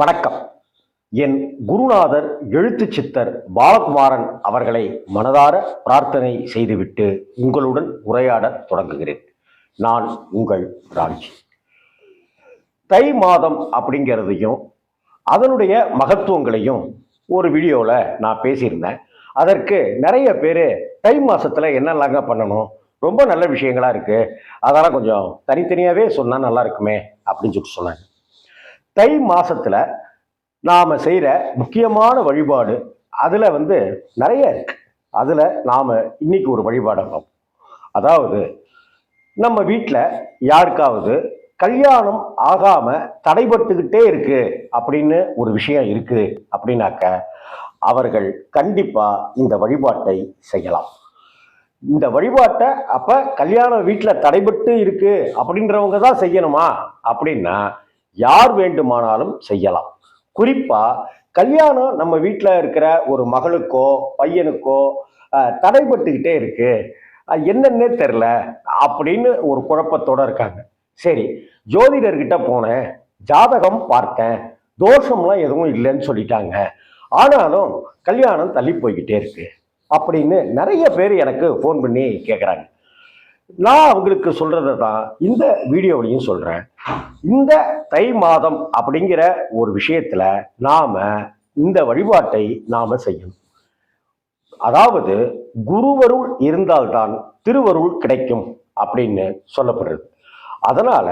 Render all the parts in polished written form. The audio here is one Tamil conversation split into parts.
வணக்கம். என் குருநாதர் எழுத்து சித்தர் பாலகுமாரன் அவர்களை மனதார பிரார்த்தனை செய்துவிட்டு உங்களுடன் உரையாட தொடங்குகிறேன். நான் உங்கள் ராஜ். தை மாதம் அப்படிங்கிறதையும் அதனுடைய மகத்துவங்களையும் ஒரு வீடியோவில் நான் பேசியிருந்தேன். அதற்கு நிறைய பேர் தை மாதத்தில் என்னெல்லாங்க பண்ணணும், ரொம்ப நல்ல விஷயங்களா இருக்குது, அதெல்லாம் கொஞ்சம் தனித்தனியாகவே சொன்னால் நல்லா இருக்குமே அப்படின்னு சொல்லிட்டு சொன்னாங்க. தை மாசத்துல நாம செய்யற முக்கியமான வழிபாடு அதுல நிறைய இருக்கு. அதுல நாம இன்னைக்கு ஒரு வழிபாடு பார்ப்போம். அதாவது நம்ம வீட்டில் யாருக்காவது கல்யாணம் ஆகாம தடைபட்டுக்கிட்டே இருக்கு அப்படின்னு ஒரு விஷயம் இருக்கு அப்படின்னாக்க அவர்கள் கண்டிப்பா இந்த வழிபாட்டை செய்யலாம். இந்த வழிபாட்டை அப்ப கல்யாணம் வீட்டில் தடைபட்டு இருக்கு அப்படின்றவங்க தான் செய்யணுமா அப்படின்னா யார் வேண்டுமானாலும் செய்யலாம். குறிப்பா கல்யாணம் நம்ம வீட்டில் இருக்கிற ஒரு மகளுக்கோ பையனுக்கோ தடைபட்டுக்கிட்டே இருக்கு, என்னன்னே தெரில அப்படின்னு ஒரு குழப்பத்தோட இருக்காங்க. சரி, ஜோதிடர்கிட்ட போனேன், ஜாதகம் பார்த்தேன், தோஷம்லாம் எதுவும் இல்லைன்னு சொல்லிட்டாங்க, ஆனாலும் கல்யாணம் தள்ளி போய்கிட்டே இருக்கு அப்படின்னு நிறைய பேர் எனக்கு ஃபோன் பண்ணி கேட்குறாங்க. நான் அவங்களுக்கு சொல்றதை தான் இந்த வீடியோவிலையும் சொல்றேன். இந்த தை மாதம் அப்படிங்கிற ஒரு விஷயத்துல நாம இந்த வழிபாட்டை நாம செய்யணும். அதாவது குருவருள் இருந்தால்தான் திருவருள் கிடைக்கும் அப்படின்னு சொல்லப்படுறது. அதனால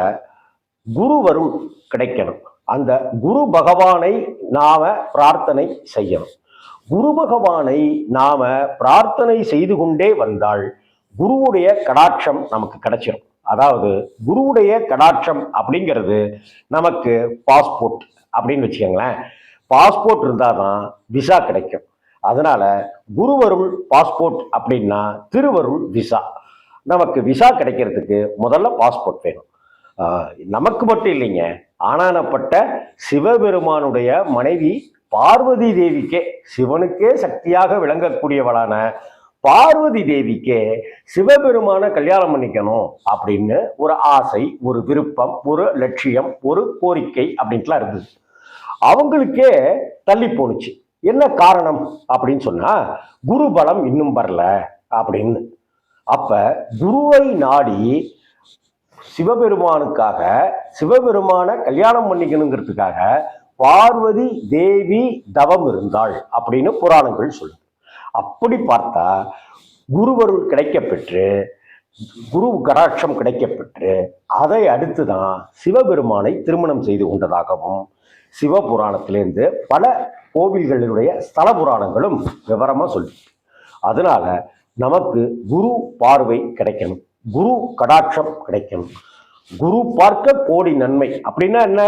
குருவருள் கிடைக்கணும். அந்த குரு பகவானை நாம பிரார்த்தனை செய்யணும். குரு பகவானை நாம பிரார்த்தனை செய்து கொண்டே வந்தால் குருவுடைய கடாட்சம் நமக்கு கிடைச்சிடும். அதாவது குருவுடைய கடாட்சம் அப்படிங்கிறது நமக்கு பாஸ்போர்ட் அப்படின்னு வச்சுக்கோங்களேன். பாஸ்போர்ட் இருந்தால் தான் விசா கிடைக்கும். அதனால குருவருள் பாஸ்போர்ட் அப்படின்னா திருவருள் விசா. நமக்கு விசா கிடைக்கிறதுக்கு முதல்ல பாஸ்போர்ட் வேணும். நமக்கு மட்டும் இல்லைங்க, ஆனானப்பட்ட சிவபெருமானுடைய மனைவி பார்வதி தேவிக்கே, சிவனுக்கே சக்தியாக விளங்கக்கூடியவளான பார்வதி தேவிக்கே சிவபெருமான கல்யாணம் பண்ணிக்கணும் அப்படின்னு ஒரு ஆசை, ஒரு விருப்பம், ஒரு லட்சியம், ஒரு கோரிக்கை அப்படின்ட்டுலாம் இருந்தது. அவங்களுக்கே தள்ளி போணுச்சு. என்ன காரணம் அப்படின்னு சொன்னா குரு பலம் இன்னும் வரல அப்படின்னு. அப்ப குருவை நாடி சிவபெருமானுக்காக, சிவபெருமான கல்யாணம் பண்ணிக்கணுங்கிறதுக்காக பார்வதி தேவி தவம் இருந்தாள் அப்படின்னு புராணங்கள் சொல்லுது. அப்படி பார்த்தா குருவருள் கிடைக்கப்பெற்று, குரு கடாட்சம் கிடைக்கப்பெற்று அதை அடுத்துதான் சிவபெருமானை திருமணம் செய்து கொண்டதாகவும் சிவபுராணத்திலிருந்து பல கோவில்களுடைய ஸ்தல புராணங்களும் விவரமா சொல்லி. அதனால நமக்கு குரு பார்வை கிடைக்கணும், குரு கடாட்சம் கிடைக்கணும். குரு பார்க்க கோடி நன்மை அப்படின்னா என்ன?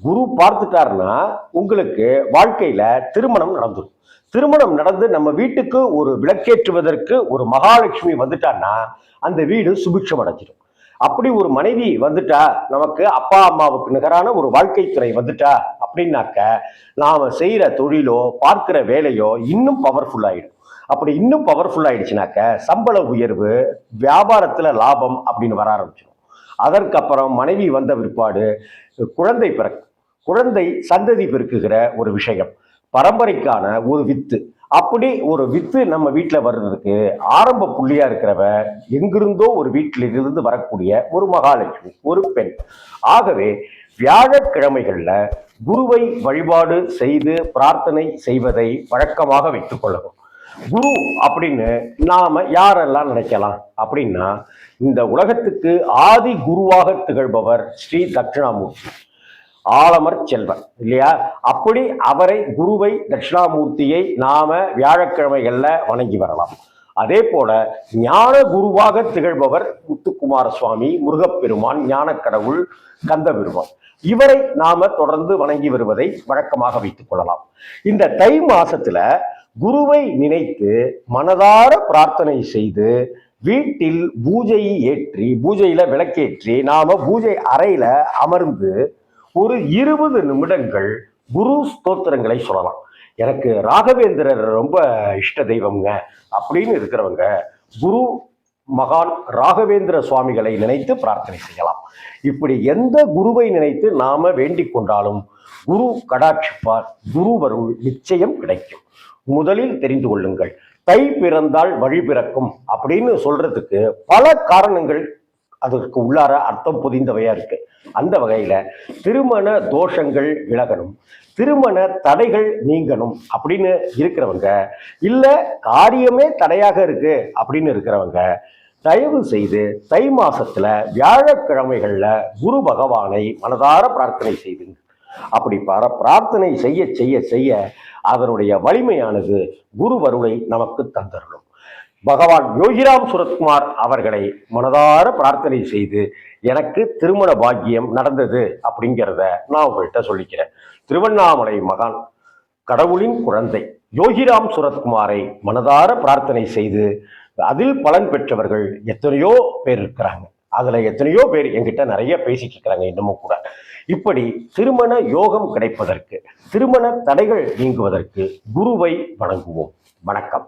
குரு பார்த்துட்டாருன்னா உங்களுக்கு வாழ்க்கையில திருமணம் நடந்துடும். திருமணம் நடந்து நம்ம வீட்டுக்கு ஒரு விளக்கேற்றுவதற்கு ஒரு மகாலட்சுமி வந்துட்டான்னா அந்த வீடு சுபிட்சம் அடைஞ்சிடும். அப்படி ஒரு மனைவி வந்துட்டா, நமக்கு அப்பா அம்மாவுக்கு நிகரான ஒரு வாழ்க்கை துறை வந்துட்டா அப்படின்னாக்க நாம செய்யற தொழிலோ பார்க்கிற வேலையோ இன்னும் பவர்ஃபுல் ஆயிடும். அப்படி இன்னும் பவர்ஃபுல் ஆயிடுச்சுனாக்க சம்பள உயர்வு, வியாபாரத்துல லாபம் அப்படின்னு வர ஆரம்பிச்சிடும். அதற்கப்புறம் மனைவி வந்த பிற்பாடு குழந்தை பிறக்கும். குழந்தை சந்ததி பெருக்குகிற ஒரு விஷயம், பரம்பரைக்கான ஒரு வித்து. அப்படி ஒரு வித்து நம்ம வீட்டில் வர்றதுக்கு ஆரம்ப புள்ளியா இருக்கிறவ எங்கிருந்தோ ஒரு வீட்டில் இருந்து வரக்கூடிய ஒரு மகாலட்சுமி, ஒரு பெண். ஆகவே வியாழக்கிழமைகள்ல குருவை வழிபாடு செய்து பிரார்த்தனை செய்வதை வழக்கமாக வைத்துக் கொள்ளணும். குரு அப்படின்னு நாம யாரெல்லாம் நினைக்கலாம் அப்படின்னா, இந்த உலகத்துக்கு ஆதி குருவாக திகழ்பவர் ஸ்ரீ தட்சிணாமூர்த்தி, ஆலமர் செல்வர் இல்லையா? அப்படி அவரை, குருவை, தட்சிணாமூர்த்தியை நாம வியாழக்கிழமைகள்ல வணங்கி வரலாம். அதே போல ஞான குருவாக திகழ்பவர் முத்துக்குமார சுவாமி, முருகப்பெருமான், ஞான கடவுள், கந்த பெருமான், இவரை நாம தொடர்ந்து வணங்கி வருவதை வழக்கமாக வைத்துக் கொள்ளலாம். இந்த தை மாசத்துல குருவை நினைத்து மனதார பிரார்த்தனை செய்து வீட்டில் பூஜை ஏற்றி, பூஜையில விளக்கேற்றி நாம பூஜை அறையில அமர்ந்து ஒரு 20 நிமிடங்கள் குரு ஸ்தோத்திரங்களை சொல்லலாம். எனக்கு ராகவேந்திரர் ரொம்ப இஷ்ட தெய்வம்ங்க அப்படின்னு இருக்கிறவங்க குரு மகான் ராகவேந்திர சுவாமிகளை நினைத்து பிரார்த்தனை செய்யலாம். இப்படி எந்த குருவை நினைத்து நாம வேண்டிக் கொண்டாலும் குரு கடாட்சிப்பார், குருவருள் நிச்சயம் கிடைக்கும். முதலில் தெரிந்து கொள்ளுங்கள், தை பிறந்தால் வழி பிறக்கும் அப்படின்னு சொல்றதுக்கு பல காரணங்கள் அதற்கு உள்ளார அர்த்தம் பொதிந்தவையா இருக்கு. அந்த வகையில திருமண தோஷங்கள் விலகணும், திருமண தடைகள் நீங்கணும் அப்படின்னு இருக்கிறவங்க, இல்ல காரியமே தடையாக இருக்கு அப்படின்னு இருக்கிறவங்க, தயவு செய்து தை மாசத்துல வியாழக்கிழமைகள்ல குரு பகவானை மனதார பிரார்த்தனை செய்துங்க. அப்படி பிரார்த்தனை செய்ய செய்ய செய்ய அதனுடைய வலிமையானது குருவருளை நமக்கு தந்தருளும். பகவான் யோகிராம் சுரத்குமார் அவர்களை மனதார பிரார்த்தனை செய்து எனக்கு திருமண பாக்கியம் நடந்தது அப்படிங்கிறத நான் உங்கள்கிட்ட சொல்லிக்கிறேன். திருவண்ணாமலை மகான், கடவுளின் குழந்தை யோகிராம் சுரத்குமாரை மனதார பிரார்த்தனை செய்து அதில் பலன் பெற்றவர்கள் எத்தனையோ பேர் இருக்கிறாங்க. அதுல எத்தனையோ பேர் என்கிட்ட நிறைய பேசிட்டு இருக்கிறாங்க இன்னமும் கூட. இப்படி திருமண யோகம் கிடைப்பதற்கு, திருமண தடைகள் நீங்குவதற்கு குருவை வணங்குவோம். வணக்கம்.